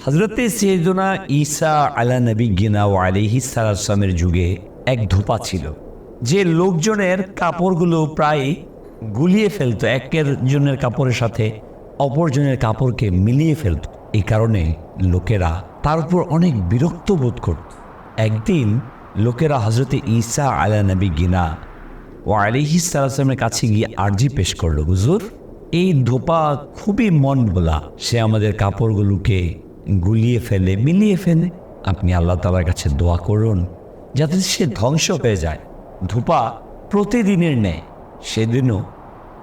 হযরতে সাইয়েদুনা ঈসা আলা নবিয়্যিনা ওয়া আলাইহিস সালামের যুগে এক ধোপা ছিল, যে লোকজনের কাপড়গুলো প্রায় গুলিয়ে ফেলতো, একের জনের কাপড়ের সাথে অপরজনের কাপড়কে মিলিয়ে ফেলত। এই কারণে লোকেরা তার উপর অনেক বিরক্ত বোধ করত। একদিন লোকেরা হযরতে ঈসা আলা নবিয়্যিনা ওয়া আলাইহিস সালামের কাছে গিয়ে আরজি পেশ করলো, হুজুর, এই ধোপা খুবই মন ভোলা, সে আমাদের কাপড়গুলোকে গুলিয়ে ফেলে, মিলিয়ে ফেলে। আপনি আল্লাহ তাআলার কাছে দোয়া করুন যাতে সে ধ্বংস হয়ে যায়। ধোপা প্রতিদিনের ন্যায় সেদিনও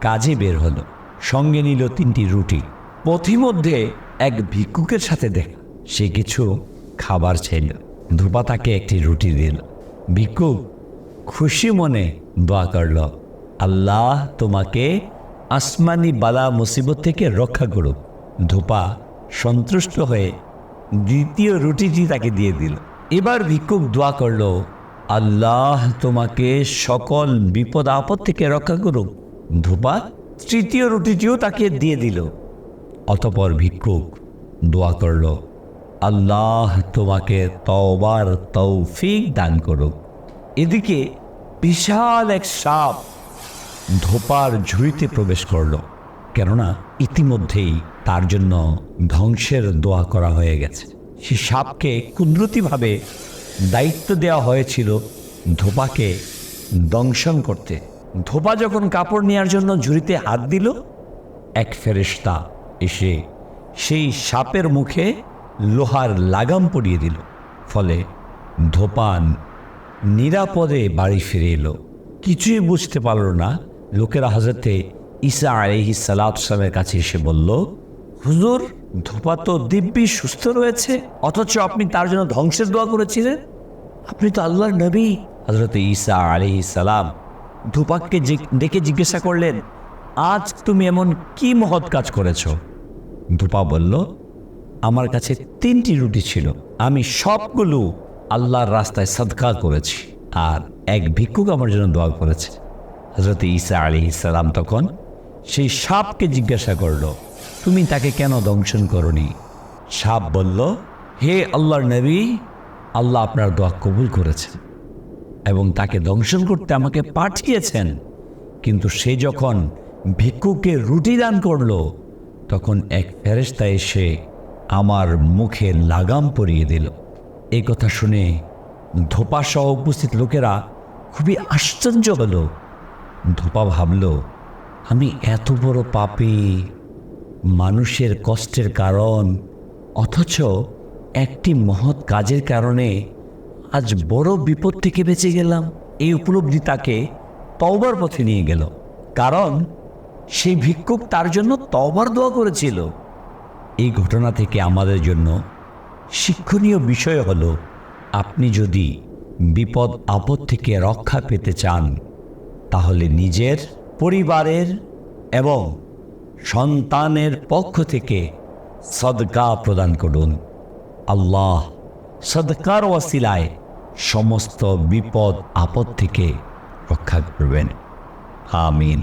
কাজে বের হলো, সঙ্গে নিল 3টি রুটি। পথিমধ্যে এক ভিক্ষুকের সাথে দেখা, সে কিছু খাবার চাইল। ধোপা তাকে একটি রুটি দিল। ভিক্ষুক খুশি মনে দোয়া করল, আল্লাহ তোমাকে আসমানি বালা মুসিবত থেকে রক্ষা করুক। ধোপা সন্তুষ্ট হয়ে দ্বিতীয় রুটিটি তাকে দিয়ে দিল। এবার ভিক্ষুক দোয়া করল, আল্লাহ তোমাকে সকল বিপদ আপদ থেকে রক্ষা করুক। ধোপা তৃতীয় রুটিটিও তাকে দিয়ে দিল। অতঃপর ভিক্ষুক দোয়া করল, আল্লাহ তোমাকে তওবার তৌফিক দান করুক। এদিকে বিশাল এক সাপ ধোপার ঝুড়িতে প্রবেশ করল, কেননা ইতিমধ্যেই তার জন্য ধ্বংসের দোয়া করা হয়ে গেছে। সে সাপকে কুদরতিভাবে দায়িত্ব দেওয়া হয়েছিল ধোপাকে দংশন করতে। ধোপা যখন কাপড় নেওয়ার জন্য ঝুড়িতে হাত দিল, এক ফেরেশতা এসে সেই সাপের মুখে লোহার লাগাম পরিয়ে দিল। ফলে ধোপা নিরাপদে বাড়ি ফিরে এলো। কিছুই বুঝতে পারল না। লোকেরা হযরতে ঈসা আলাইহিস সালামের কাছে এসে বলল, হুজুর, ধোপা তো দিব্যি সুস্থ রয়েছে, অথচ আপনি তার জন্য ধ্বংসের দোয়া করেছিলেন। আপনি তো আল্লাহর নবী। হযরতে ঈসা আলাইহিস সালাম ধোপাকে ডেকে জিজ্ঞাসা করলেন, আজ তুমি এমন কি মহৎ কাজ করেছ? ধোপা বলল, আমার কাছে 3টি রুটি ছিল, আমি সবগুলো আল্লাহর রাস্তায় সাদকা করেছি, আর এক ভিক্ষুক আমার জন্য দোয়া করেছে। হযরত ঈসা আলাইহিস সালাম তখন সেই সাপকে জিজ্ঞাসা করল, তুমি তাকে কেন দংশন করনি? সাপ বলল, হে আল্লাহর নবী, আল্লাহ আপনার দোয়া কবুল করেছেন এবং তাকে দংশন করতে আমাকে পাঠিয়েছেন। কিন্তু সে যখন ভিক্ষুকে রুটি দান করল, তখন এক ফেরেশতা এসে আমার মুখে লাগাম পরিয়ে দিল। এই কথা শুনে ধোপা সহ উপস্থিত লোকেরা খুবই আশ্চর্য হলো। ধোপা ভাবল, আমি এত বড় পাপী, মানুষের কষ্টের কারণ, অথচ একটি মহৎ কাজের কারণে আজ বড় বিপদ থেকে বেঁচে গেলাম। এই উপলব্ধি তাকে তওবার পথে নিয়ে গেল, কারণ সেই ভিক্ষুক তার জন্য তওবার দোয়া করেছিল। এই ঘটনা থেকে আমাদের জন্য শিক্ষণীয় বিষয় হলো, আপনি যদি বিপদ আপদ থেকে রক্ষা পেতে চান, তাহলে নিজের, পরিবারের এবং সন্তানের পক্ষ থেকে সদকা প্রদান করুন। আল্লাহ সদকার ওয়াসিলায় সমস্ত বিপদ আপদ থেকে রক্ষা করবেন। আমিন।